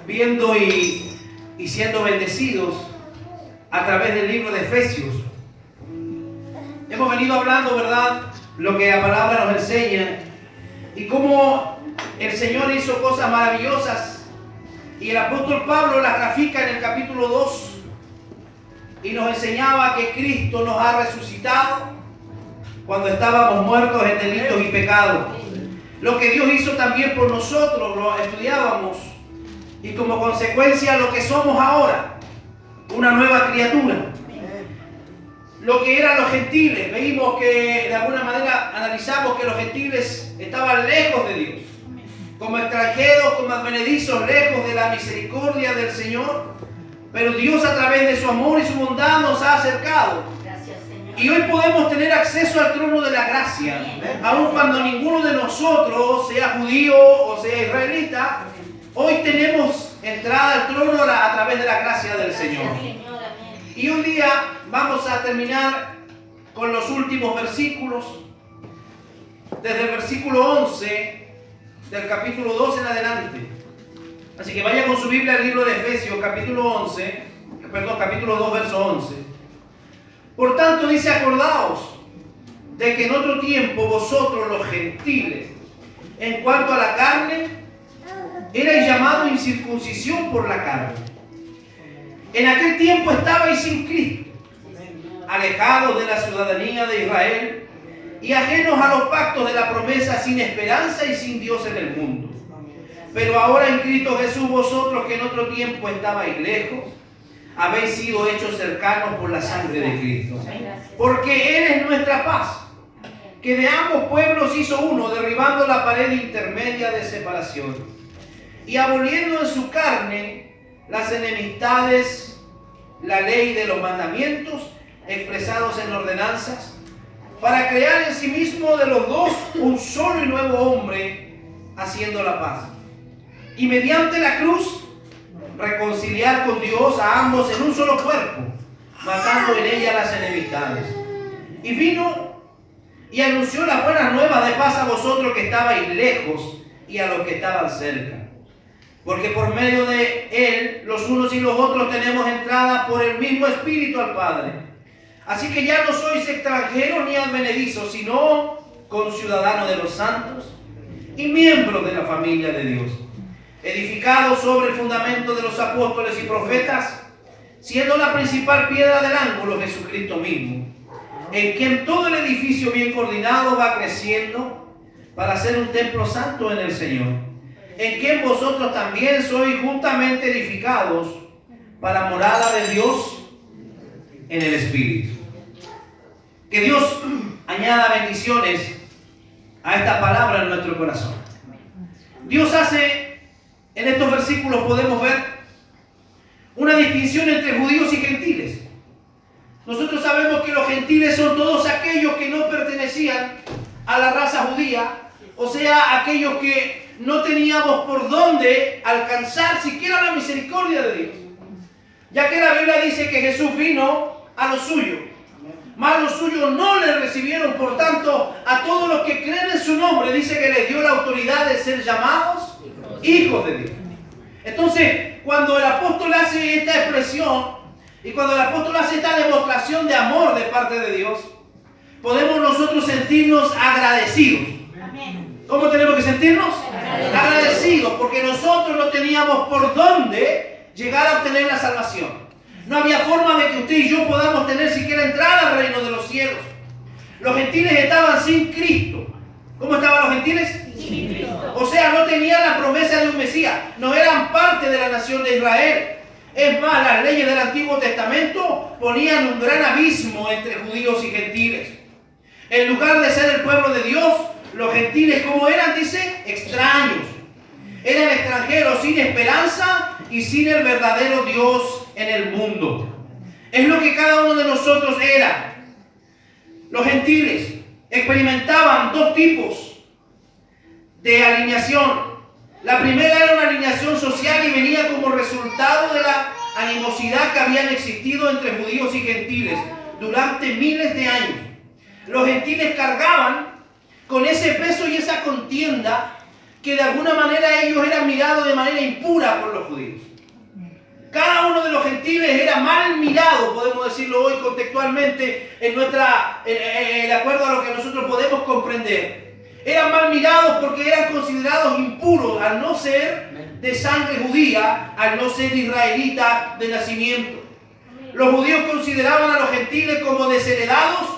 viendo y siendo bendecidos a través del libro de Efesios. Hemos venido hablando, ¿verdad?, lo que la palabra nos enseña y cómo el Señor hizo cosas maravillosas, y el apóstol Pablo las grafica en el capítulo 2 y nos enseñaba que Cristo nos ha resucitado cuando estábamos muertos en delitos y pecados. Lo que Dios hizo también por nosotros lo estudiábamos, y como consecuencia lo que somos ahora, una nueva criatura. Lo que eran los gentiles, veíamos que de alguna manera analizamos que los gentiles estaban lejos de Dios, como extranjeros, como advenedizos, lejos de la misericordia del Señor, pero Dios a través de su amor y su bondad nos ha acercado. Gracias, Señor. Y hoy podemos tener acceso al trono de la gracia, aun cuando ninguno de nosotros, sea judío o sea israelita, hoy tenemos entrada al trono a través de la gracia del Señor. Y un día vamos a terminar con los últimos versículos, desde el versículo 11 del capítulo 2 en adelante. Así que vaya con su Biblia al libro de Efesios, capítulo 2, verso 11. Por tanto dice: acordaos de que en otro tiempo vosotros los gentiles, en cuanto a la carne, erais llamados incircuncisión por la carne. En aquel tiempo estabais sin Cristo, alejados de la ciudadanía de Israel y ajenos a los pactos de la promesa, sin esperanza y sin Dios en el mundo. Pero ahora en Cristo Jesús, vosotros que en otro tiempo estabais lejos, habéis sido hechos cercanos por la sangre de Cristo. Porque Él es nuestra paz, que de ambos pueblos hizo uno, derribando la pared intermedia de separación, y aboliendo en su carne las enemistades, la ley de los mandamientos expresados en ordenanzas, para crear en sí mismo de los dos un solo y nuevo hombre, haciendo la paz, y mediante la cruz reconciliar con Dios a ambos en un solo cuerpo, matando en ella las enemistades. Y vino y anunció las buenas nuevas de paz a vosotros que estabais lejos y a los que estaban cerca. Porque por medio de Él, los unos y los otros tenemos entrada por el mismo Espíritu al Padre. Así que ya no sois extranjeros ni advenedizos, sino conciudadanos de los santos y miembros de la familia de Dios, edificados sobre el fundamento de los apóstoles y profetas, siendo la principal piedra del ángulo Jesucristo mismo, en quien todo el edificio bien coordinado va creciendo para ser un templo santo en el Señor, en quien vosotros también sois juntamente edificados para morada de Dios en el Espíritu. Que Dios añada bendiciones a esta palabra en nuestro corazón. Dios hace, en estos versículos podemos ver una distinción entre judíos y gentiles. Nosotros sabemos que los gentiles son todos aquellos que no pertenecían a la raza judía, o sea, aquellos que no teníamos por dónde alcanzar siquiera la misericordia de Dios, ya que la Biblia dice que Jesús vino a los suyos, mas los suyos no le recibieron. Por tanto, a todos los que creen en su nombre, dice que les dio la autoridad de ser llamados hijos de Dios. Entonces, cuando el apóstol hace esta expresión y cuando el apóstol hace esta demostración de amor de parte de Dios, podemos nosotros sentirnos agradecidos. ¿Cómo tenemos que sentirnos? Agradecidos, porque nosotros no teníamos por dónde llegar a obtener la salvación. No había forma de que usted y yo podamos tener siquiera entrada al reino de los cielos. Los gentiles estaban sin Cristo. ¿Cómo estaban los gentiles? Sin Cristo. O sea, no tenían la promesa de un Mesías. No eran parte de la nación de Israel. Es más, las leyes del Antiguo Testamento ponían un gran abismo entre judíos y gentiles. En lugar de ser el pueblo de Dios, los gentiles, ¿cómo eran? Dice, extraños. Eran extranjeros sin esperanza y sin el verdadero Dios en el mundo. Es lo que cada uno de nosotros era. Los gentiles experimentaban dos tipos de alineación. La primera era una alineación social y venía como resultado de la animosidad que habían existido entre judíos y gentiles durante miles de años. Los gentiles cargaban con ese peso y esa contienda que de alguna manera ellos eran mirados de manera impura por los judíos. Cada uno de los gentiles era mal mirado, podemos decirlo hoy contextualmente, de acuerdo a lo que nosotros podemos comprender. Eran mal mirados porque eran considerados impuros al no ser de sangre judía, al no ser israelita de nacimiento. Los judíos consideraban a los gentiles como desheredados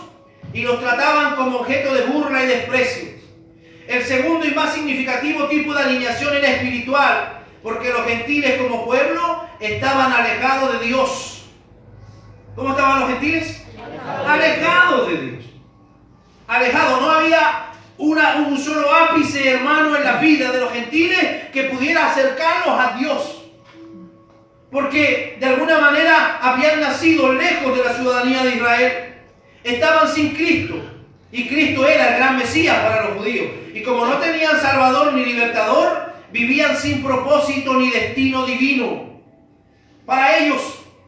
y los trataban como objeto de burla y desprecio. El segundo y más significativo tipo de alineación era espiritual, porque los gentiles como pueblo estaban alejados de Dios. ¿Cómo estaban los gentiles? Alejados de Dios. Alejados. No había un solo ápice, hermano, en la vida de los gentiles que pudiera acercarlos a Dios. Porque de alguna manera habían nacido lejos de la ciudadanía de Israel. Estaban sin Cristo. Y Cristo era el gran Mesías para los judíos. Y como no tenían Salvador ni Libertador, vivían sin propósito ni destino divino. Para ellos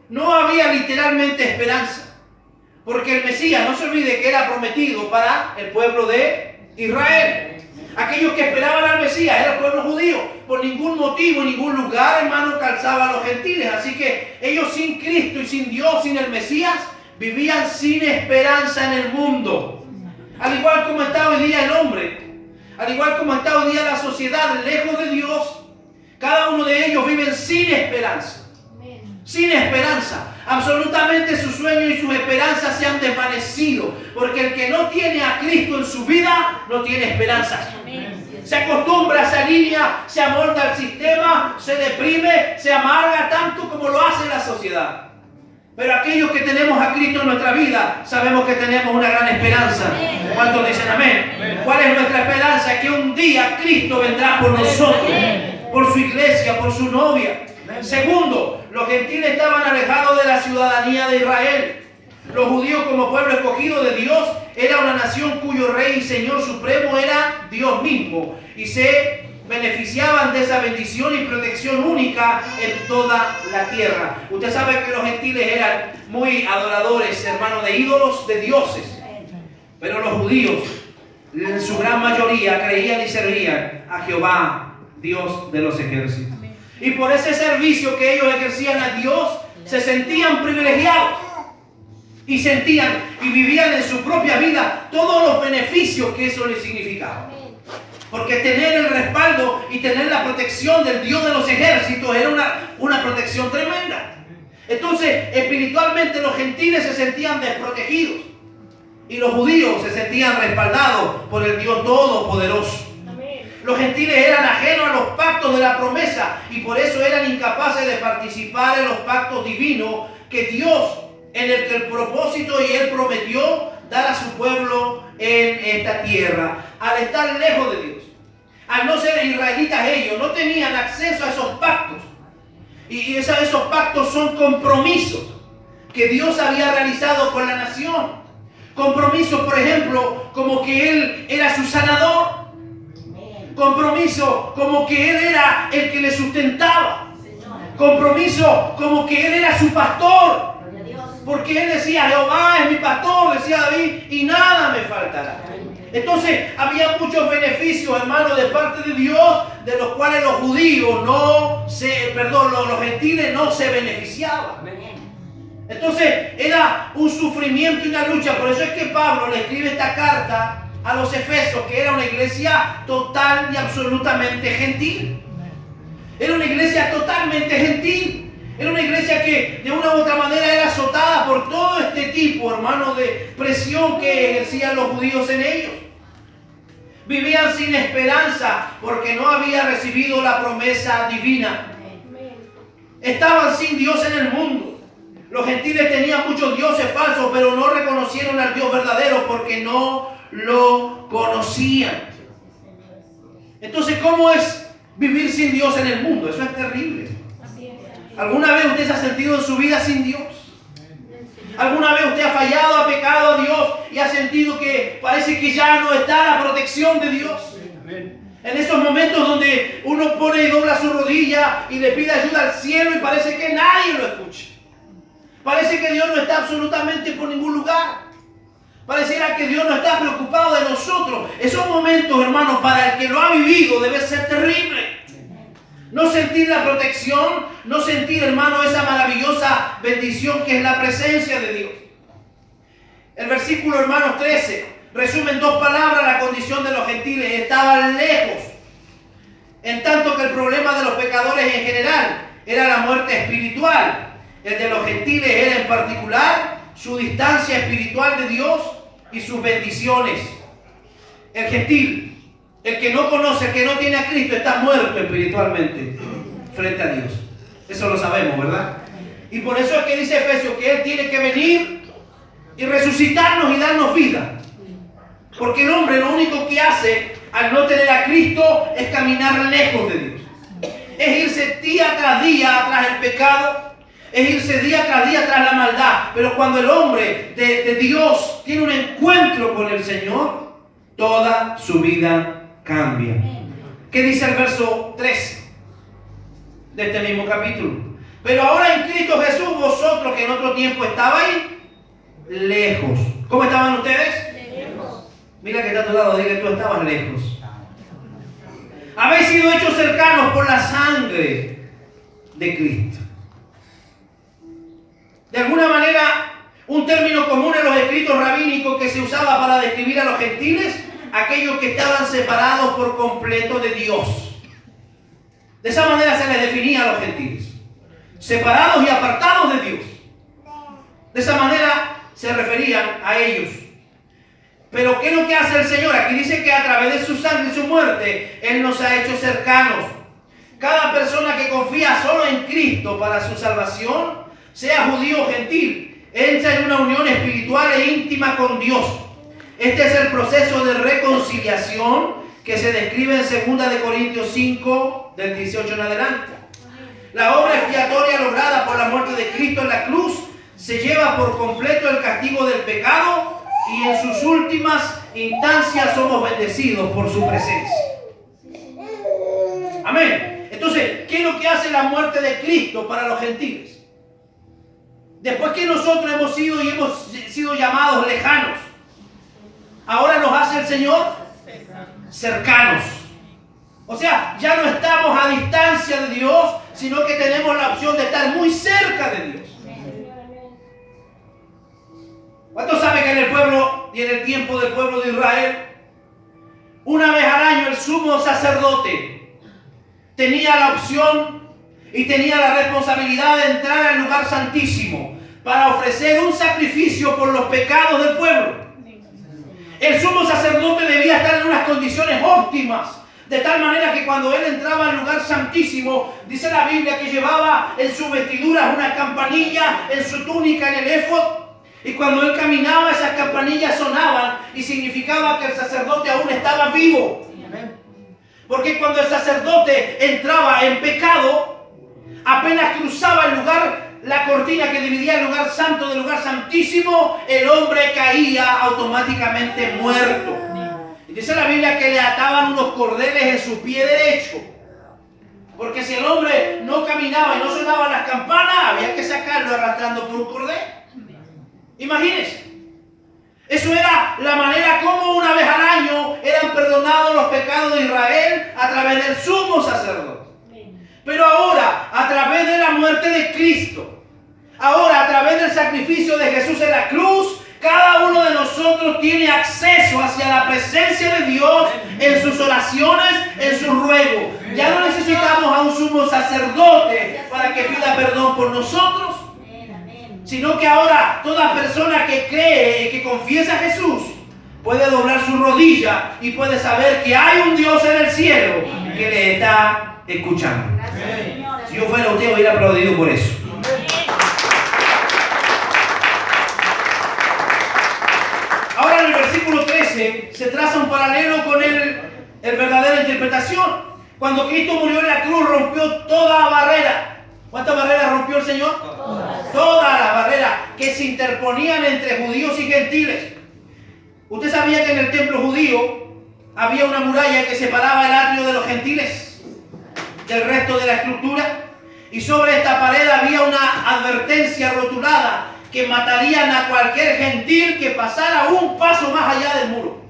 no había literalmente esperanza. Porque el Mesías, no se olvide que era prometido para el pueblo de Israel. Aquellos que esperaban al Mesías era el pueblo judío. Por ningún motivo, en ningún lugar, hermano, calzaba a los gentiles. Así que ellos sin Cristo y sin Dios, sin el Mesías, vivían sin esperanza en el mundo. Al igual como está hoy día el hombre, al igual como está hoy día la sociedad lejos de Dios, cada uno de ellos viven sin esperanza. Sin esperanza. Absolutamente sus sueños y sus esperanzas se han desvanecido. Porque el que no tiene a Cristo en su vida, no tiene esperanza. Se acostumbra, se alinea, se amolda al sistema, se deprime, se amarga tanto como lo hace la sociedad. Pero aquellos que tenemos a Cristo en nuestra vida, sabemos que tenemos una gran esperanza. ¿Cuántos dicen amén? ¿Cuál es nuestra esperanza? Que un día Cristo vendrá por nosotros, por su iglesia, por su novia. Segundo, los gentiles estaban alejados de la ciudadanía de Israel. Los judíos, como pueblo escogido de Dios, era una nación cuyo rey y señor supremo era Dios mismo. Y se beneficiaban de esa bendición y protección única en toda la tierra. Usted sabe que los gentiles eran muy adoradores, hermanos, de ídolos, de dioses. Pero los judíos, en su gran mayoría, creían y servían a Jehová, Dios de los ejércitos. Y por ese servicio que ellos ejercían a Dios, se sentían privilegiados. Y sentían y vivían en su propia vida todos los beneficios que eso les significaba. Porque tener el respaldo y tener la protección del Dios de los ejércitos era una protección tremenda. Entonces, espiritualmente los gentiles se sentían desprotegidos. Y los judíos se sentían respaldados por el Dios Todopoderoso. Los gentiles eran ajenos a los pactos de la promesa y por eso eran incapaces de participar en los pactos divinos que Dios, en el que el propósito y Él prometió dar a su pueblo en esta tierra. Al estar lejos de Dios, al no ser israelitas ellos, no tenían acceso a esos pactos. Y esos pactos son compromisos que Dios había realizado con la nación. Compromisos, por ejemplo, como que Él era su sanador. Compromiso como que Él era el que le sustentaba. Compromiso como que Él era su pastor. Porque Él decía, Jehová es mi pastor, decía David, y nada me faltará. Entonces había muchos beneficios, hermanos, de parte de Dios, de los cuales los judíos los gentiles no se beneficiaban. Entonces era un sufrimiento y una lucha. Por eso es que Pablo le escribe esta carta a los Efesios, que era una iglesia total y absolutamente gentil. Era una iglesia totalmente gentil. Era una iglesia que de una u otra manera era azotada por todo este tipo, hermano, de presión que ejercían los judíos en ellos. Vivían sin esperanza porque no habían recibido la promesa divina. Estaban sin Dios en el mundo. Los gentiles tenían muchos dioses falsos, pero no reconocieron al Dios verdadero porque no lo conocían. Entonces, ¿cómo es vivir sin Dios en el mundo? Eso es terrible. ¿Alguna vez usted se ha sentido en su vida sin Dios? ¿Alguna vez usted ha fallado, ha pecado a Dios y ha sentido que parece que ya no está la protección de Dios? En esos momentos donde uno pone y dobla su rodilla y le pide ayuda al cielo y parece que nadie lo escucha. Parece que Dios no está absolutamente por ningún lugar. Pareciera que Dios no está preocupado de nosotros. Esos momentos, hermanos, para el que lo ha vivido debe ser terrible. No sentir la protección, no sentir, hermano, esa maravillosa bendición que es la presencia de Dios. El versículo, hermanos, 13, resume en 2 palabras la condición de los gentiles. Estaban lejos. En tanto que el problema de los pecadores en general era la muerte espiritual. El de los gentiles era en particular su distancia espiritual de Dios y sus bendiciones. El gentil, el que no conoce, el que no tiene a Cristo, está muerto espiritualmente frente a Dios. Eso lo sabemos, ¿verdad? Y por eso es que dice Efesios que Él tiene que venir y resucitarnos y darnos vida. Porque el hombre lo único que hace al no tener a Cristo es caminar lejos de Dios. Es irse día tras día tras el pecado. Es irse día tras día tras la maldad. Pero cuando el hombre de Dios tiene un encuentro con el Señor, toda su vida cambia. ¿Qué dice el verso 3 de este mismo capítulo? Pero ahora en Cristo Jesús, vosotros que en otro tiempo estabais lejos. ¿Cómo estaban ustedes? Lejos. Mira que está a tu lado, dile, tú estabas lejos. Habéis sido hechos cercanos por la sangre de Cristo. De alguna manera, un término común en los escritos rabínicos que se usaba para describir a los gentiles, aquellos que estaban separados por completo de Dios. De esa manera se les definía a los gentiles, separados y apartados de Dios. De esa manera se referían a ellos. Pero ¿qué es lo que hace el Señor? Aquí dice que a través de su sangre y su muerte, Él nos ha hecho cercanos. Cada persona que confía solo en Cristo para su salvación, sea judío o gentil, entra en una unión espiritual e íntima con Dios. Este es el proceso de reconciliación que se describe en 2 Corintios 5, del 18 en adelante. La obra expiatoria lograda por la muerte de Cristo en la cruz se lleva por completo el castigo del pecado y en sus últimas instancias somos bendecidos por su presencia. Amén. Entonces, ¿qué es lo que hace la muerte de Cristo para los gentiles? Después que nosotros hemos sido llamados lejanos, ahora nos hace el Señor cercanos. O sea, ya no estamos a distancia de Dios, sino que tenemos la opción de estar muy cerca de Dios. ¿Cuántos saben que en el pueblo y en el tiempo del pueblo de Israel, una vez al año el sumo sacerdote tenía la opción y tenía la responsabilidad de entrar al lugar santísimo para ofrecer un sacrificio por los pecados del pueblo? El sumo sacerdote debía estar en unas condiciones óptimas, de tal manera que cuando él entraba al lugar santísimo, dice la Biblia que llevaba en sus vestiduras una campanilla, en su túnica, en el éfod, y cuando él caminaba esas campanillas sonaban y significaba que el sacerdote aún estaba vivo. Porque cuando el sacerdote entraba en pecado, apenas cruzaba el lugar, la cortina que dividía el lugar santo del lugar santísimo, el hombre caía automáticamente muerto. Y dice la Biblia que le ataban unos cordeles en su pie derecho. Porque si el hombre no caminaba y no sonaban las campanas, había que sacarlo arrastrando por un cordel. Imagínense. Eso era la manera como una vez al año eran perdonados los pecados de Israel a través del sumo sacerdote. Pero ahora, a través de la muerte de Cristo, ahora a través del sacrificio de Jesús en la cruz, cada uno de nosotros tiene acceso hacia la presencia de Dios en sus oraciones, en sus ruegos. Ya no necesitamos a un sumo sacerdote para que pida perdón por nosotros, sino que ahora toda persona que cree y que confiesa a Jesús puede doblar su rodilla y puede saber que hay un Dios en el cielo que le está escuchando. Si yo fuera usted, hubiera aplaudido por eso. Ahora en el versículo 13 se traza un paralelo con el verdadera interpretación. Cuando Cristo murió en la cruz, rompió toda barrera. ¿Cuántas barreras rompió el Señor? Todas las barreras que se interponían entre judíos y gentiles. ¿Usted sabía que en el templo judío había una muralla que separaba el atrio de los gentiles del resto de la estructura? Y sobre esta pared había una advertencia rotulada que matarían a cualquier gentil que pasara un paso más allá del muro.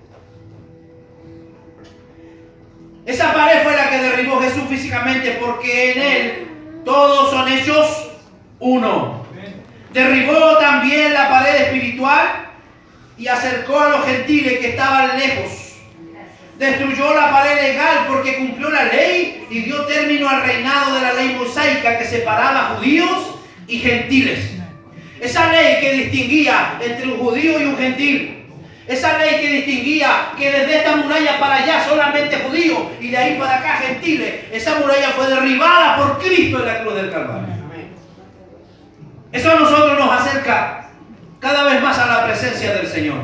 Esa pared fue la que derribó Jesús físicamente, porque en Él todos son hechos uno. Derribó también la pared espiritual y acercó a los gentiles que estaban lejos. Destruyó la pared legal porque cumplió la ley y dio término al reinado de la ley mosaica que separaba judíos y gentiles. Esa ley que distinguía entre un judío y un gentil. Esa ley que distinguía que desde esta muralla para allá solamente judíos y de ahí para acá gentiles. Esa muralla fue derribada por Cristo en la cruz del Calvario. Eso a nosotros nos acerca cada vez más a la presencia del Señor.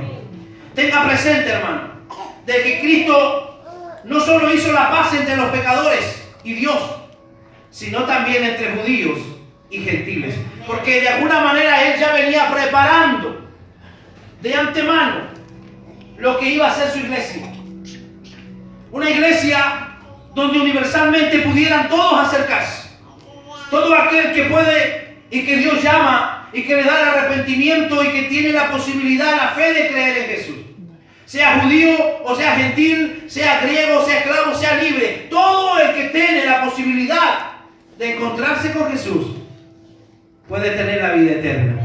Tenga presente, hermano, de que Cristo no solo hizo la paz entre los pecadores y Dios, sino también entre judíos y gentiles. Porque de alguna manera Él ya venía preparando de antemano lo que iba a ser su iglesia. Una iglesia donde universalmente pudieran todos acercarse. Todo aquel que puede y que Dios llama y que le da el arrepentimiento y que tiene la posibilidad, la fe de creer en Jesús. Sea judío o sea gentil, sea griego, sea esclavo, sea libre. Todo el que tiene la posibilidad de encontrarse con Jesús puede tener la vida eterna.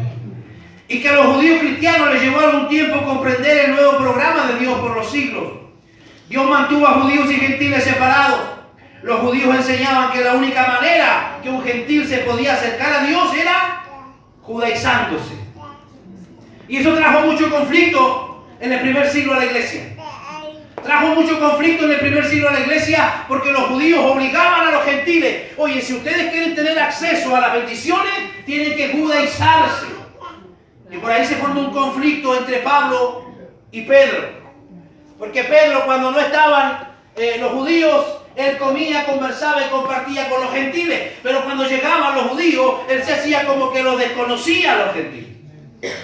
Y que a los judíos cristianos les llevó algún tiempo comprender el nuevo programa de Dios por los siglos. Dios mantuvo a judíos y gentiles separados. Los judíos enseñaban que la única manera que un gentil se podía acercar a Dios era judaizándose. Y eso trajo mucho conflicto en el primer siglo a la iglesia. Trajo mucho conflicto en el primer siglo a la iglesia porque los judíos obligaban a los gentiles. Oye, si ustedes quieren tener acceso a las bendiciones, tienen que judaizarse. Y por ahí se formó un conflicto entre Pablo y Pedro. Porque Pedro, cuando no estaban los judíos, él comía, conversaba y compartía con los gentiles. Pero cuando llegaban los judíos, él se hacía como que los desconocía a los gentiles.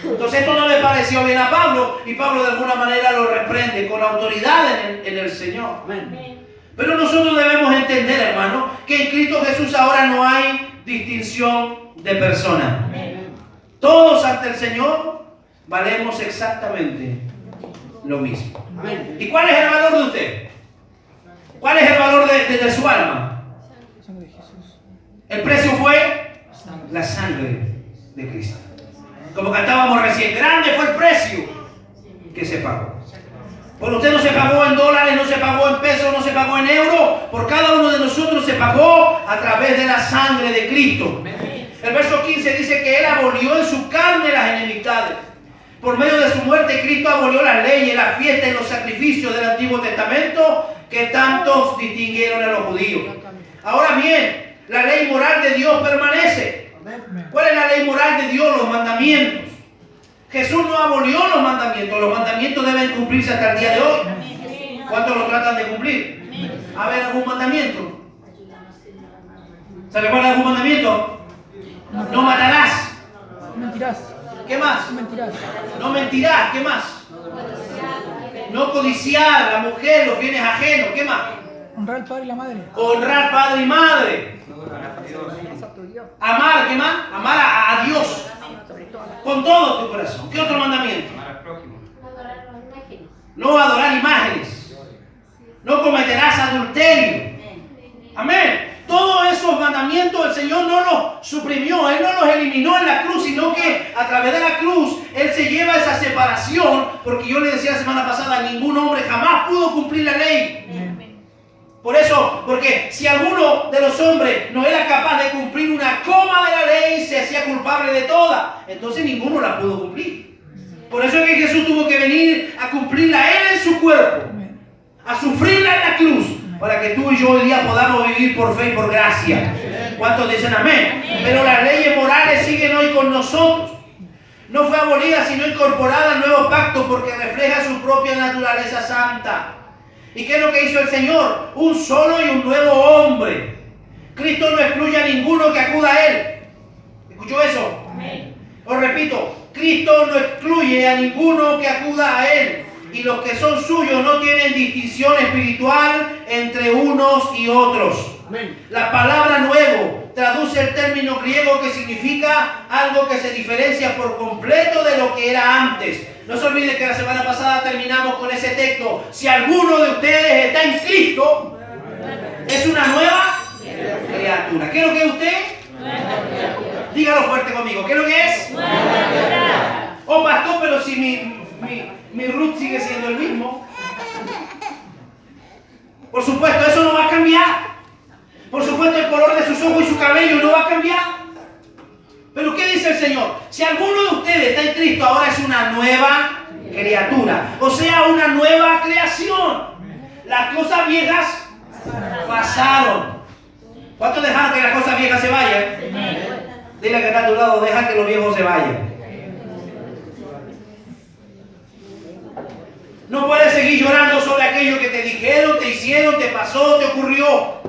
Entonces esto no le pareció bien a Pablo y Pablo de alguna manera lo reprende con autoridad en el Señor. Amén. Pero nosotros debemos entender, hermano, que en Cristo Jesús ahora no hay distinción de persona. Amén. Todos ante el Señor valemos exactamente lo mismo. Amén. ¿Y cuál es el valor de usted? ¿Cuál es el valor de su alma? El precio fue la sangre de Cristo. Como cantábamos recién, grande fue el precio que se pagó. Por usted no se pagó en dólares, no se pagó en pesos, no se pagó en euros. Por cada uno de nosotros se pagó a través de la sangre de Cristo. El verso 15 dice que Él abolió en su carne las enemistades. Por medio de su muerte, Cristo abolió las leyes, las fiestas y los sacrificios del Antiguo Testamento que tantos distinguieron a los judíos. Ahora bien, la ley moral de Dios permanece. ¿Cuál es la ley moral de Dios? Los mandamientos. Jesús no abolió los mandamientos deben cumplirse hasta el día de hoy. ¿Cuántos lo tratan de cumplir? ¿A ver algún mandamiento? ¿Se recuerda algún mandamiento? No matarás. No mentirás. ¿Qué más? No mentirás. No mentirás. ¿Qué más? No codiciar a la mujer, los bienes ajenos. ¿Qué más? Honrar al padre y la madre. Honrar padre y madre. Amar, ¿qué más? Amar a Dios con todo tu corazón. ¿Qué otro mandamiento? No adorar imágenes. No cometerás adulterio. Amén. Todos esos mandamientos el Señor no los suprimió, Él no los eliminó en la cruz, sino que a través de la cruz Él se lleva esa separación, porque yo le decía la semana pasada, ningún hombre jamás pudo cumplir la ley. Por eso, porque si alguno de los hombres no era capaz de cumplir una coma de la ley, se hacía culpable de toda, entonces ninguno la pudo cumplir. Por eso es que Jesús tuvo que venir a cumplirla Él en su cuerpo, a sufrirla en la cruz, para que tú y yo hoy día podamos vivir por fe y por gracia. ¿Cuántos dicen amén? Pero las leyes morales siguen hoy con nosotros. No fue abolida, sino incorporada al nuevo pacto, porque refleja su propia naturaleza santa. ¿Y qué es lo que hizo el Señor? Un solo y un nuevo hombre. Cristo no excluye a ninguno que acuda a Él. ¿Escuchó eso? Amén. Os repito, Cristo no excluye a ninguno que acuda a Él. Y los que son suyos no tienen distinción espiritual entre unos y otros. Amén. La palabra nuevo traduce el término griego que significa algo que se diferencia por completo de lo que era antes. No se olvide que la semana pasada terminamos con ese texto. Si alguno de ustedes está en Cristo, es una nueva criatura. ¿Qué es lo que es usted? Dígalo fuerte conmigo. ¿Qué es lo que es? Oh, pastor, pero si mi root sigue siendo el mismo. Por supuesto, eso no va a cambiar. Por supuesto, el color de sus ojos y su cabello no va a cambiar. Pero ¿qué dice el Señor? Si alguno de ustedes está en Cristo, ahora es una nueva criatura. O sea, una nueva creación. Las cosas viejas pasaron. ¿Cuántos dejaron que las cosas viejas se vayan? Dile que está a tu lado, deja que los viejos se vayan. No puedes seguir llorando sobre aquello que te dijeron, te hicieron, te pasó, te ocurrió.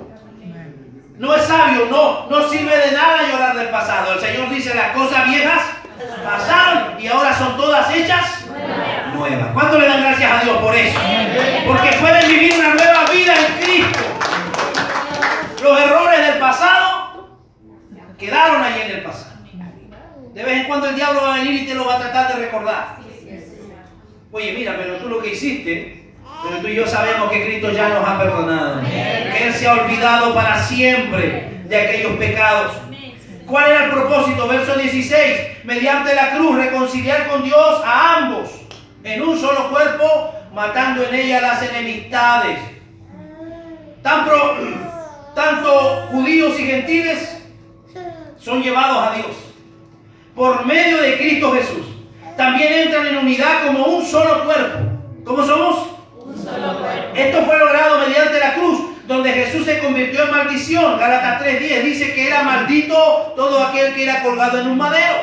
No es sabio, no sirve de nada llorar del pasado. El Señor dice, las cosas viejas pasaron y ahora son todas hechas nuevas. ¿Cuánto le dan gracias a Dios por eso? Porque pueden vivir una nueva vida en Cristo. Los errores del pasado quedaron allí en el pasado. De vez en cuando el diablo va a venir y te lo va a tratar de recordar. Oye, mira, pero tú lo que hiciste... Pero tú y yo sabemos que Cristo ya nos ha perdonado. Que Él se ha olvidado para siempre de aquellos pecados. ¿Cuál era el propósito? Verso 16. Mediante la cruz reconciliar con Dios a ambos en un solo cuerpo, matando en ella las enemistades. Tanto judíos y gentiles son llevados a Dios por medio de Cristo Jesús. También entran en unidad como un solo cuerpo. ¿Cómo somos? Esto fue logrado mediante la cruz, donde Jesús se convirtió en maldición. Gálatas 3:10 dice que era maldito todo aquel que era colgado en un madero.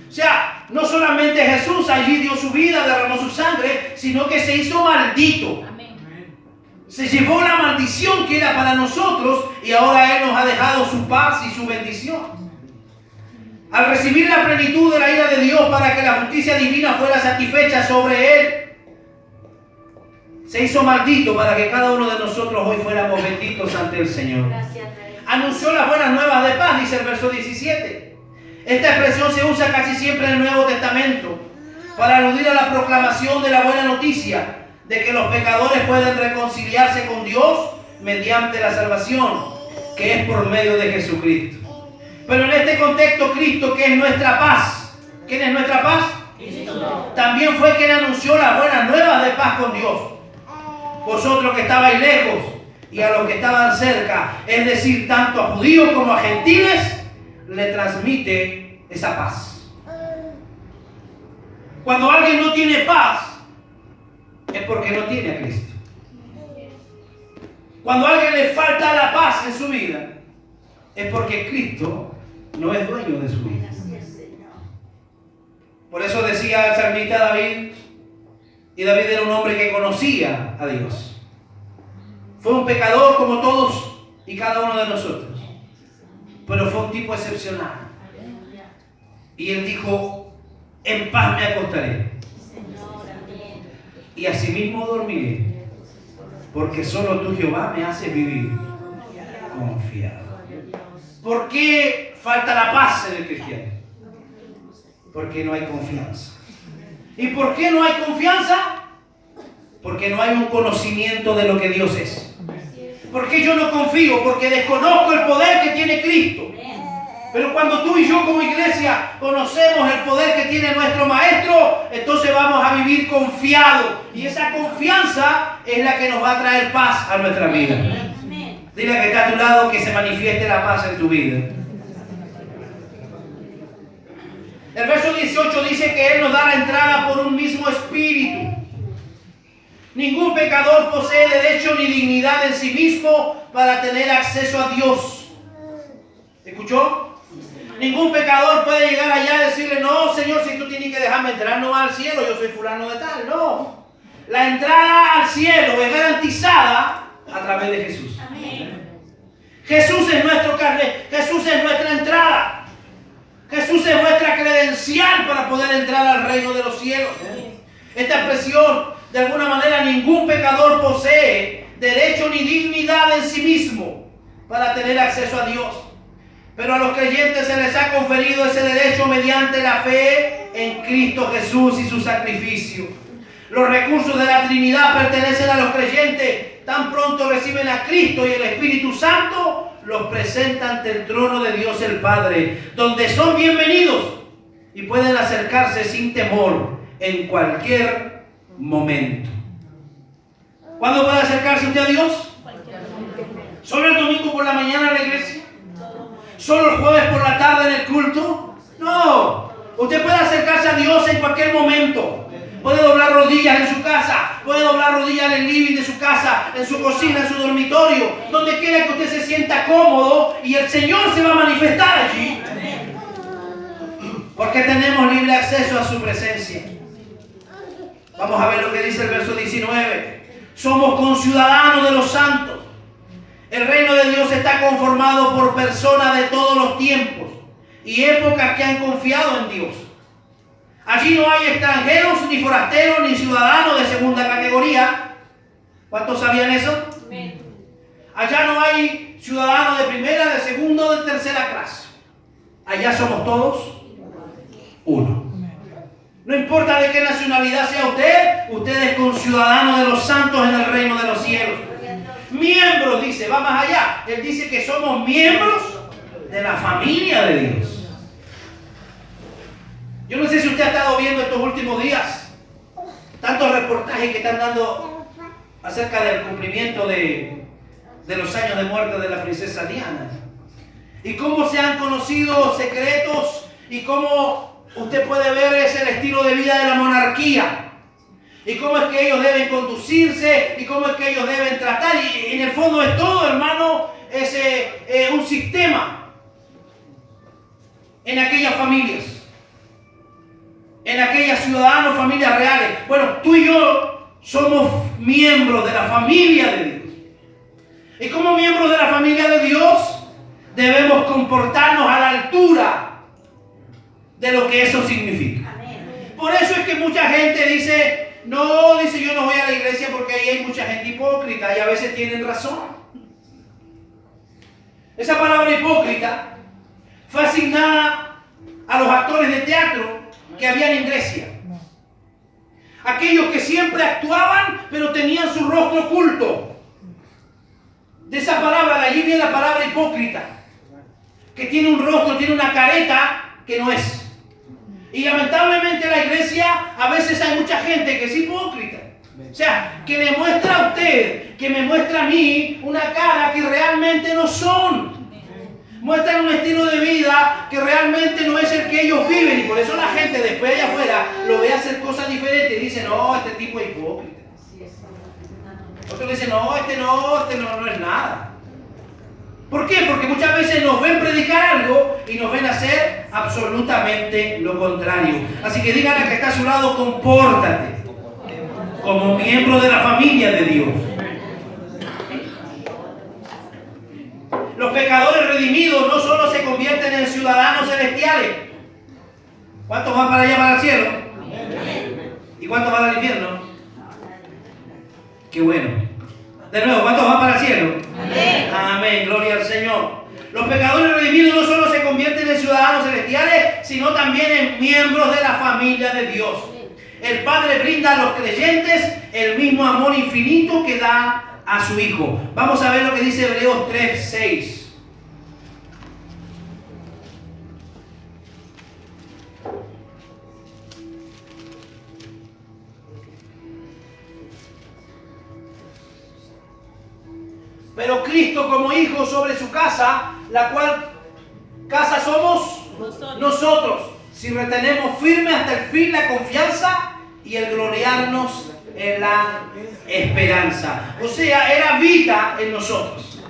O sea, no solamente Jesús allí dio su vida, derramó su sangre, sino que se hizo maldito. Se llevó la maldición que era para nosotros y ahora Él nos ha dejado su paz y su bendición. Al recibir la plenitud de la ira de Dios para que la justicia divina fuera satisfecha sobre Él, se hizo maldito para que cada uno de nosotros hoy fuéramos benditos ante el Señor. Anunció las buenas nuevas de paz, dice el verso 17. Esta expresión se usa casi siempre en el Nuevo Testamento para aludir a la proclamación de la buena noticia de que los pecadores pueden reconciliarse con Dios mediante la salvación, que es por medio de Jesucristo. Pero en este contexto, Cristo, que es nuestra paz. ¿Quién es nuestra paz? Cristo. También fue quien anunció las buenas nuevas de paz con Dios. Vosotros que estabais lejos y a los que estaban cerca, es decir, tanto a judíos como a gentiles, le transmite esa paz. Cuando alguien no tiene paz, es porque no tiene a Cristo. Cuando a alguien le falta la paz en su vida, es porque Cristo no es dueño de su vida. Por eso decía el salmista David, y David era un hombre que conocía a Dios. Fue un pecador como todos y cada uno de nosotros, pero fue un tipo excepcional. Y él dijo, en paz me acostaré y asimismo dormiré, porque solo tú, Jehová, me haces vivir confiado. ¿Por qué falta la paz en el cristiano? Porque no hay confianza. ¿Y por qué no hay confianza? Porque no hay un conocimiento de lo que Dios es. ¿Por qué yo no confío? Porque desconozco el poder que tiene Cristo. Pero cuando tú y yo como iglesia conocemos el poder que tiene nuestro Maestro, entonces vamos a vivir confiados. Y esa confianza es la que nos va a traer paz a nuestra vida. Dile que está a tu lado que se manifieste la paz en tu vida. El verso 18 dice que Él nos da la entrada por un mismo espíritu. Ningún pecador posee derecho ni dignidad en sí mismo para tener acceso a Dios. ¿Escuchó? Ningún pecador puede llegar allá y decirle, no, Señor, si tú tienes que dejarme entrar, no al cielo, yo soy fulano de tal. No. La entrada al cielo es garantizada a través de Jesús. Jesús es nuestro carnet, Jesús es nuestra entrada. Jesús es nuestra credencial para poder entrar al reino de los cielos. Esta expresión, de alguna manera, ningún pecador posee derecho ni dignidad en sí mismo para tener acceso a Dios. Pero a los creyentes se les ha conferido ese derecho mediante la fe en Cristo Jesús y su sacrificio. Los recursos de la Trinidad pertenecen a los creyentes. Tan pronto reciben a Cristo y el Espíritu Santo, los presenta ante el trono de Dios el Padre, donde son bienvenidos y pueden acercarse sin temor en cualquier momento. ¿Cuándo puede acercarse usted a Dios? ¿Solo el domingo por la mañana a la iglesia? ¿Solo el jueves por la tarde en el culto? No. Usted puede acercarse a Dios en cualquier momento. Puede doblar rodillas en su casa, puede doblar rodillas en el living de su casa, en su cocina, en su dormitorio, donde quiera que usted se sienta cómodo, y el Señor se va a manifestar allí. Porque tenemos libre acceso a su presencia. Vamos a ver lo que dice el verso 19. Somos conciudadanos de los santos. El reino de Dios está conformado por personas de todos los tiempos y épocas que han confiado en Dios. Allí no hay extranjeros, ni forasteros, ni ciudadanos de segunda categoría. ¿Cuántos sabían eso? Allá no hay ciudadanos de primera, de segunda o de tercera clase. Allá somos todos uno. No importa de qué nacionalidad sea usted, usted es conciudadano de los santos en el reino de los cielos. Miembros, dice, va más allá. Él dice que somos miembros de la familia de Dios. Yo no sé si usted ha estado viendo estos últimos días tantos reportajes que están dando acerca del cumplimiento de los años de muerte de la princesa Diana. Y cómo se han conocido secretos y cómo usted puede ver es el estilo de vida de la monarquía. Y cómo es que ellos deben conducirse y cómo es que ellos deben tratar. Y en el fondo es todo, hermano, es un sistema en aquellas familias. En aquellos ciudadanos, familias reales. Bueno, tú y yo somos miembros de la familia de Dios. Y como miembros de la familia de Dios, debemos comportarnos a la altura de lo que eso significa. Por eso es que mucha gente dice, no, dice, yo no voy a la iglesia porque ahí hay mucha gente hipócrita, y a veces tienen razón. Esa palabra hipócrita fue asignada a los actores de teatro que habían en Grecia. Aquellos que siempre actuaban, pero tenían su rostro oculto. De esa palabra, de allí viene la palabra hipócrita, que tiene un rostro, tiene una careta que no es. Y lamentablemente en la iglesia a veces hay mucha gente que es hipócrita. O sea, que le muestra a usted, que me muestra a mí una cara que realmente no son. Muestran un estilo de vida que realmente no es el que ellos viven, y por eso la gente después allá afuera lo ve hacer cosas diferentes y dice, no, este tipo es hipócrita. Otros dicen, no es nada. ¿Por qué? Porque muchas veces nos ven predicar algo y nos ven hacer absolutamente lo contrario. Así que díganle que está a su lado, compórtate como miembro de la familia de Dios. Los pecadores redimidos no solo se convierten en ciudadanos celestiales. ¿Cuántos van para allá, para el cielo? ¿Y cuántos van al infierno? Qué bueno. De nuevo, ¿cuántos van para el cielo? Amén, gloria al Señor. Los pecadores redimidos no solo se convierten en ciudadanos celestiales, sino también en miembros de la familia de Dios. El Padre brinda a los creyentes el mismo amor infinito que da a su Hijo. Vamos a ver lo que dice Hebreos 3:6. Pero Cristo como Hijo sobre su casa, la cual casa somos nosotros, si retenemos firme hasta el fin la confianza y el gloriarnos en la esperanza. O sea, Él habita en nosotros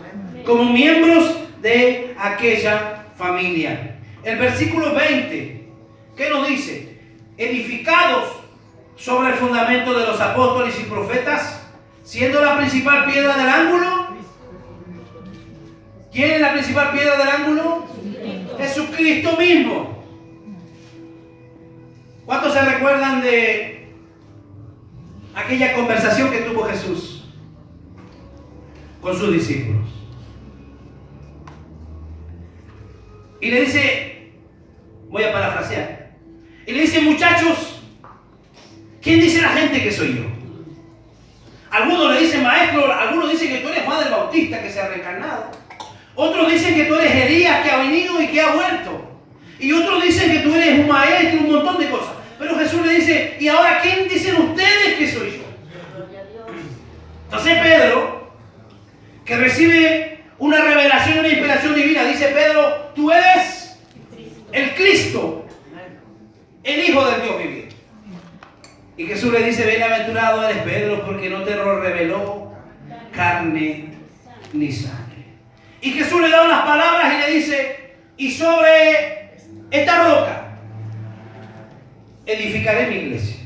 como miembros de aquella familia. El versículo 20, ¿qué nos dice? Edificados sobre el fundamento de los apóstoles y profetas, siendo la principal piedra del ángulo. ¿Quién es la principal piedra del ángulo? Jesucristo mismo. ¿Cuántos se recuerdan de aquella conversación que tuvo Jesús con sus discípulos? Y le dice, voy a parafrasear, y le dice, muchachos, ¿quién dice la gente que soy yo? Algunos le dicen maestro, algunos dicen que tú eres Juan el Bautista que se ha reencarnado. Otros dicen que tú eres Elías que ha venido y que ha vuelto. Y otros dicen que tú eres un maestro, un montón de cosas. Pero Jesús le dice, ¿y ahora quién dicen ustedes que soy yo? Entonces Pedro, que recibe una revelación, una inspiración divina, dice Pedro, tú eres el Cristo, el Hijo del Dios viviente. Y Jesús le dice, bienaventurado eres Pedro, porque no te lo reveló carne ni sangre. Y Jesús le da unas palabras y le dice, y sobre esta roca edificaré mi iglesia.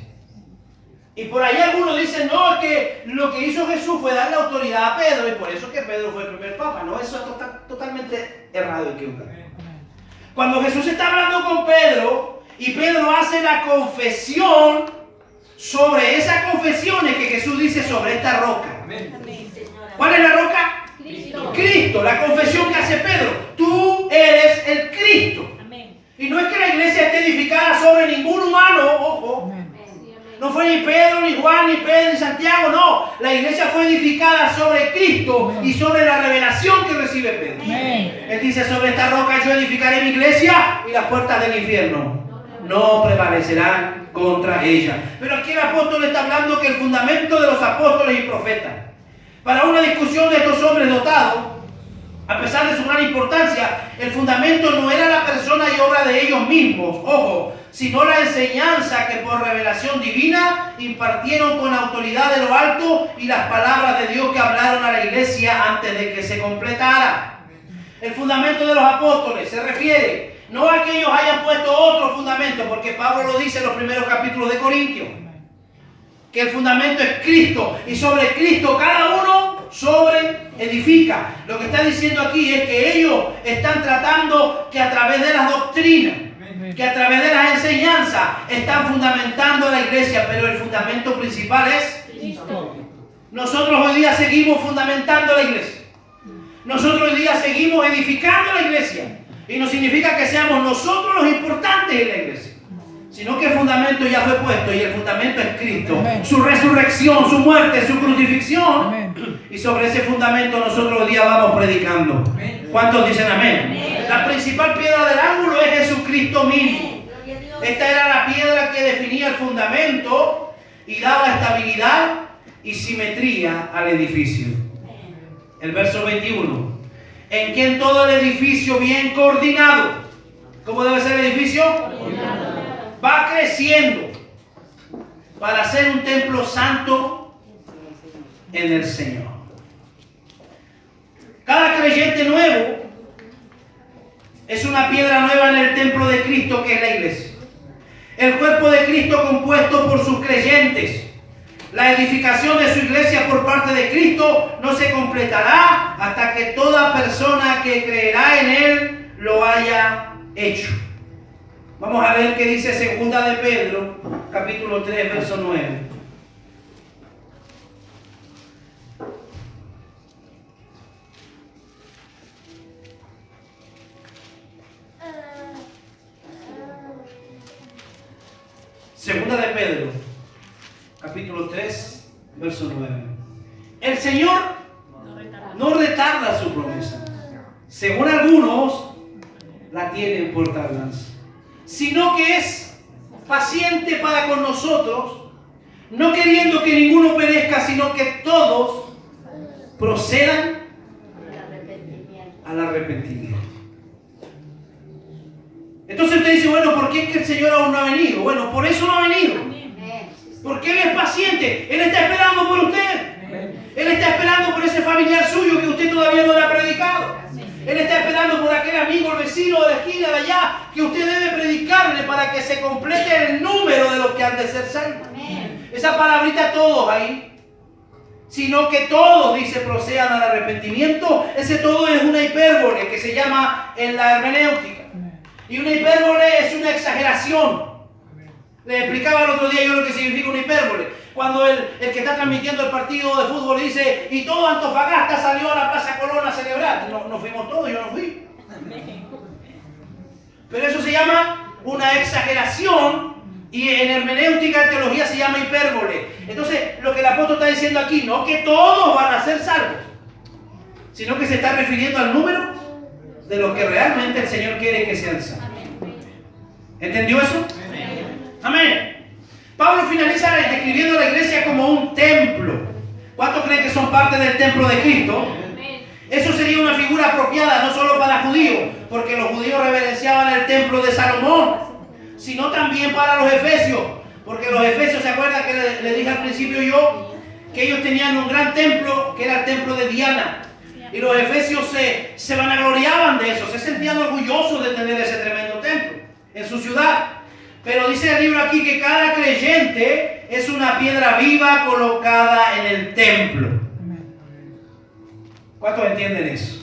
Y por ahí algunos dicen, no, que lo que hizo Jesús fue darle autoridad a Pedro, y por eso que Pedro fue el primer papa. No, eso es totalmente errado y equivocado. Cuando Jesús está hablando con Pedro, y Pedro hace la confesión, sobre esa confesión es que Jesús dice sobre esta roca. ¿Cuál es la roca? Cristo. Cristo, la confesión que hace Pedro. Tú eres el Cristo. Y no es que la iglesia esté edificada sobre ningún humano, ojo. No fue ni Pedro, ni Juan, ni Pedro, ni Santiago, no. La iglesia fue edificada sobre Cristo y sobre la revelación que recibe Pedro. Él dice, sobre esta roca yo edificaré mi iglesia y las puertas del infierno no prevalecerán contra ella. Pero aquí el apóstol está hablando que el fundamento de los apóstoles y profetas, para una discusión de estos hombres dotados, a pesar de su gran importancia, el fundamento no era la persona y obra de ellos mismos, ojo, sino la enseñanza que por revelación divina impartieron con autoridad de lo alto y las palabras de Dios que hablaron a la iglesia antes de que se completara. El fundamento de los apóstoles se refiere no a que ellos hayan puesto otro fundamento, porque Pablo lo dice en los primeros capítulos de Corintios, que el fundamento es Cristo y sobre Cristo cada uno sobre edifica. Lo que está diciendo aquí es que ellos están tratando que a través de las doctrinas, que a través de las enseñanzas están fundamentando a la iglesia, pero el fundamento principal es Cristo. Nosotros hoy día seguimos fundamentando la iglesia. Nosotros hoy día seguimos edificando la iglesia. Y no significa que seamos nosotros los importantes en la iglesia, sino que el fundamento ya fue puesto y el fundamento es Cristo. Amén. Su resurrección, su muerte, su crucifixión. Amén. Y sobre ese fundamento nosotros hoy día vamos predicando. Amén. ¿Cuántos dicen amén? Amén? La principal piedra del ángulo es Jesucristo mismo. Esta era la piedra que definía el fundamento y daba estabilidad y simetría al edificio. El verso 21. En quien todo el edificio bien coordinado. ¿Cómo debe ser el edificio? Coordinado. Va creciendo para ser un templo santo en el Señor. Cada creyente nuevo es una piedra nueva en el templo de Cristo, que es la iglesia. El cuerpo de Cristo compuesto por sus creyentes. La edificación de su iglesia por parte de Cristo no se completará hasta que toda persona que creerá en Él lo haya hecho. Vamos a ver qué dice Segunda de Pedro, capítulo 3, verso 9. Segunda de Pedro, capítulo 3, verso 9. El Señor no retarda su promesa, según algunos la tienen por tardanza, sino que es paciente para con nosotros, no queriendo que ninguno perezca, sino que todos procedan al arrepentimiento. Entonces usted dice, bueno, ¿por qué es que el Señor aún no ha venido? Bueno, por eso no ha venido. Porque Él es paciente. Él está esperando por usted. Él está esperando por ese familiar suyo que usted todavía no le ha predicado. Él está esperando por aquel amigo, el vecino de la esquina de allá, que usted debe predicarle para que se complete el número de los que han de ser salvos. Esa palabrita todos ahí. Sino que todos, dice, procedan al arrepentimiento. Ese todo es una hipérbole que se llama en la hermenéutica. Y una hipérbole es una exageración. Les explicaba el otro día yo lo que significa una hipérbole. Cuando el que está transmitiendo el partido de fútbol dice, y todo Antofagasta salió a la Plaza Colón a celebrar. No fuimos todos, yo no fui. llama una exageración y en hermenéutica, en teología se llama hipérbole. Entonces, lo que el apóstol está diciendo aquí, no que todos van a ser salvos, sino que se está refiriendo al número de los que realmente el Señor quiere que sean salvos. ¿Entendió eso? Amén. Pablo finaliza describiendo a la iglesia como un templo. ¿Cuántos creen que son parte del templo de Cristo? Eso sería una figura apropiada no solo para judíos, porque los judíos reverenciaban el templo de Salomón, sino también para los efesios, porque los efesios, ¿se acuerdan que le dije al principio yo? Que ellos tenían un gran templo, que era el templo de Diana, y los efesios se vanagloriaban de eso, se sentían orgullosos de tener ese tremendo templo en su ciudad. Pero dice el libro aquí que cada creyente es una piedra viva colocada en el templo. ¿Cuántos entienden eso?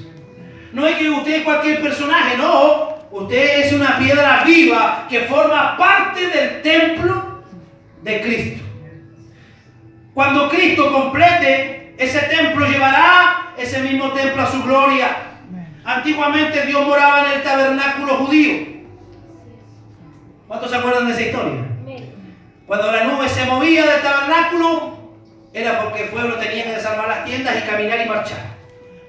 No es que usted es cualquier personaje, no. Usted es una piedra viva que forma parte del templo de Cristo. Cuando Cristo complete ese templo, llevará ese mismo templo a su gloria. Antiguamente Dios moraba en el tabernáculo judío. ¿Cuántos se acuerdan de esa historia? Cuando la nube se movía del tabernáculo, era porque el pueblo tenía que desarmar las tiendas y caminar y marchar.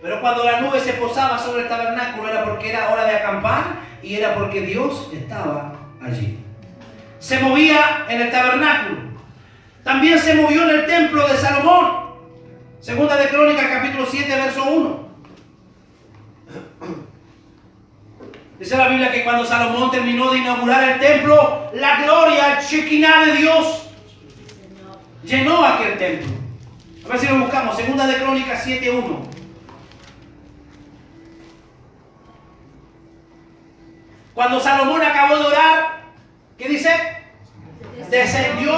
Pero cuando la nube se posaba sobre el tabernáculo, era porque era hora de acampar y era porque Dios estaba allí. Se movía en el tabernáculo. También se movió en el templo de Salomón. Segunda de Crónicas, capítulo 7, verso 1. Dice la Biblia que cuando Salomón terminó de inaugurar el templo, la gloria, el Shekinah de Dios, llenó aquel templo. A ver si lo buscamos. Segunda de Crónicas 7:1. Cuando Salomón acabó de orar, ¿qué dice? Descendió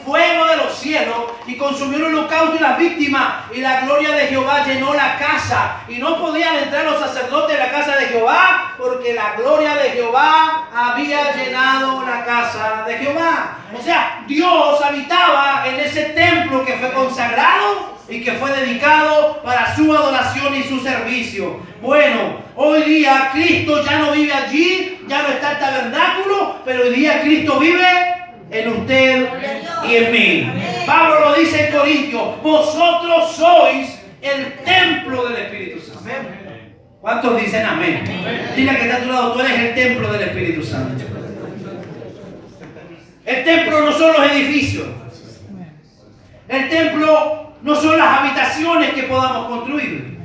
fuego de los cielos y consumió el holocausto y las víctimas, y la gloria de Jehová llenó la casa, y no podían entrar los sacerdotes en la casa de Jehová, porque la gloria de Jehová había llenado la casa de Jehová. O sea, Dios habitaba en ese templo que fue consagrado y que fue dedicado para su adoración y su servicio. Bueno, hoy día Cristo ya no vive allí, ya no está el tabernáculo, pero hoy día Cristo vive en usted y en mí. Pablo lo dice en Corintios: vosotros sois el templo del Espíritu Santo. ¿Cuántos dicen amén? Dile que está a tu lado: tú eres el templo del Espíritu Santo. El templo no son los edificios. El templo no son las habitaciones que podamos construir,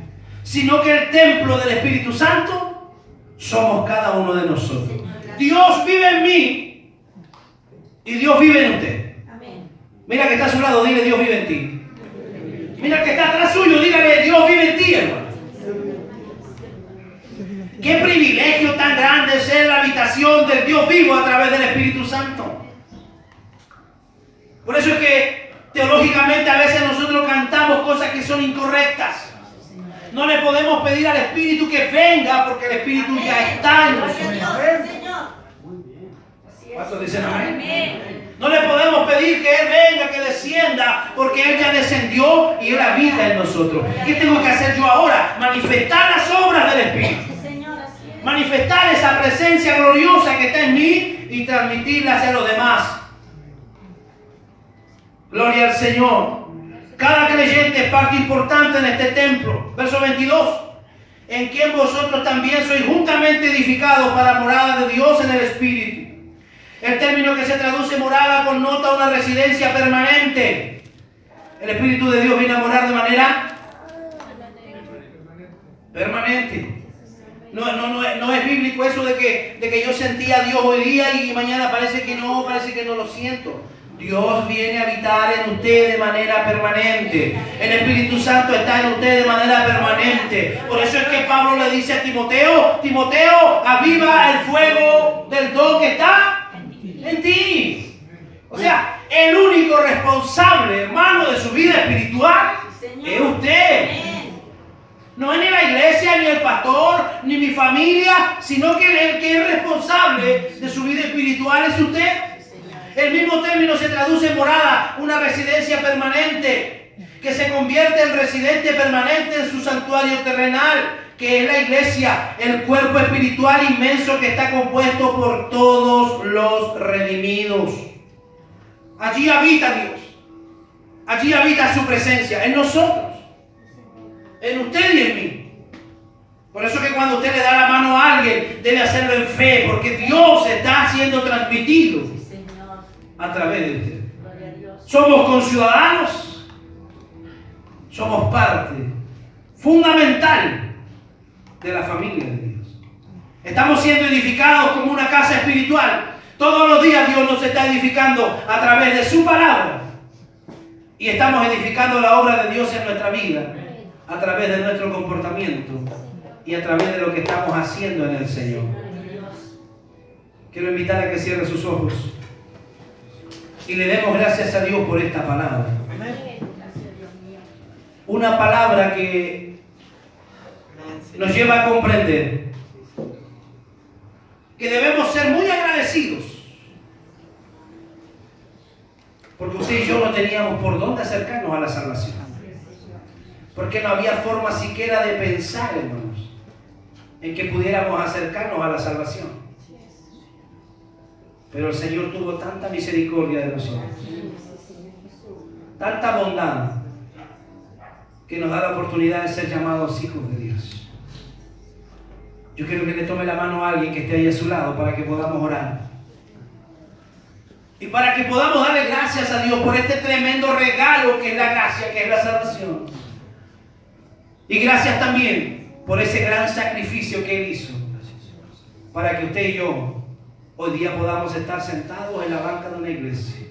sino que el templo del Espíritu Santo somos cada uno de nosotros. Dios vive en mí y Dios vive en usted. Mira que está a su lado, dile: Dios vive en ti. Mira que está atrás suyo, dígale: Dios vive en ti, hermano. Qué privilegio tan grande ser la habitación del Dios vivo a través del Espíritu Santo. Por eso es que teológicamente a veces nosotros cantamos cosas que son incorrectas. No le podemos pedir al Espíritu que venga, porque el Espíritu ya está en nosotros. ¿Cuántos dicen amén? No le podemos pedir que Él venga, que descienda, porque Él ya descendió y Él habita en nosotros. ¿Qué tengo que hacer yo ahora? Manifestar las obras del Espíritu. Manifestar esa presencia gloriosa que está en mí y transmitirla hacia los demás. Gloria al Señor. Cada creyente es parte importante en este templo. Verso 22. En quien vosotros también sois juntamente edificados para morada de Dios en el Espíritu. El término que se traduce morada connota una residencia permanente. El Espíritu de Dios viene a morar de manera permanente. No es bíblico eso de que yo sentía a Dios hoy día y mañana parece que no lo siento. Dios viene a habitar en usted de manera permanente. El Espíritu Santo está en usted de manera permanente. Por eso es que Pablo le dice a Timoteo: Timoteo, aviva el fuego del don que está en ti. O sea, el único responsable, hermano, de su vida espiritual es usted. No es ni la iglesia, ni el pastor, ni mi familia, sino que el que es responsable de su vida espiritual es usted. El mismo término se traduce en morada, una residencia permanente, que se convierte en residente permanente en su santuario terrenal. que es la iglesia, el cuerpo espiritual inmenso que está compuesto por todos los redimidos. Allí habita Dios. Allí habita su presencia, en nosotros, en usted y en mí. Por eso que cuando usted le da la mano a alguien, debe hacerlo en fe, porque Dios está siendo transmitido a través de usted. Somos conciudadanos, somos parte fundamental de la familia de Dios. Estamos siendo edificados como una casa espiritual. Todos los días Dios nos está edificando a través de su palabra. Y estamos edificando la obra de Dios en nuestra vida a través de nuestro comportamiento y a través de lo que estamos haciendo en el Señor. Quiero invitarle a que cierre sus ojos y le demos gracias a Dios por esta palabra. Una palabra que nos lleva a comprender que debemos ser muy agradecidos, porque usted y yo no teníamos por dónde acercarnos a la salvación, porque no había forma siquiera de pensar, hermanos, en que pudiéramos acercarnos a la salvación. Pero el Señor tuvo tanta misericordia de nosotros, tanta bondad, que nos da la oportunidad de ser llamados hijos de Dios. Yo quiero que le tome la mano a alguien que esté ahí a su lado para que podamos orar. Y para que podamos darle gracias a Dios por este tremendo regalo que es la gracia, que es la salvación. Y gracias también por ese gran sacrificio que Él hizo para que usted y yo hoy día podamos estar sentados en la banca de una iglesia.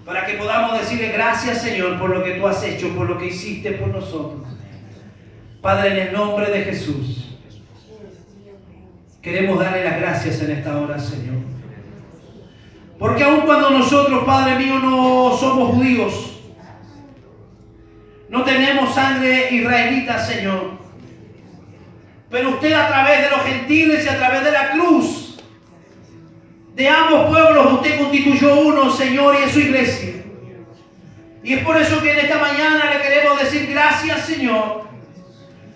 Para que podamos decirle gracias, Señor, por lo que tú has hecho, por lo que hiciste por nosotros. Padre, en el nombre de Jesús, queremos darle las gracias en esta hora, Señor. Porque aun cuando nosotros, Padre mío, no somos judíos, no tenemos sangre israelita, Señor, pero usted a través de los gentiles y a través de la cruz, de ambos pueblos, usted constituyó uno, Señor, y es su iglesia. Y es por eso que en esta mañana le queremos decir gracias, Señor,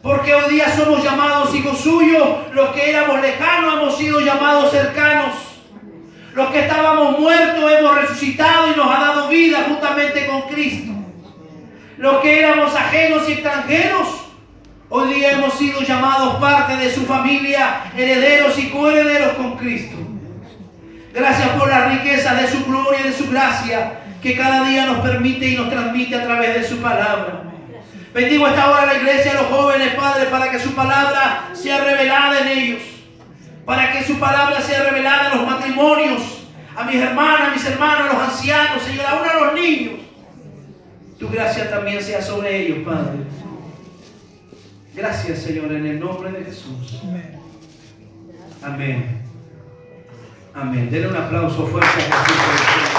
porque hoy día somos llamados hijos suyos. Los que éramos lejanos hemos sido llamados cercanos. Los que estábamos muertos hemos resucitado y nos ha dado vida juntamente con Cristo. Los que éramos ajenos y extranjeros, hoy día hemos sido llamados parte de su familia, herederos y coherederos con Cristo. Gracias por la riqueza de su gloria y de su gracia que cada día nos permite y nos transmite a través de su palabra. Bendigo esta hora a la iglesia, a los jóvenes, Padre, para que su palabra sea revelada en ellos. Para que su palabra sea revelada en los matrimonios, a mis hermanas, a mis hermanos, a los ancianos, Señor, aún a los niños. Tu gracia también sea sobre ellos, Padre. Gracias, Señor, en el nombre de Jesús. Amén. Amén. Denle un aplauso fuerte a Jesús.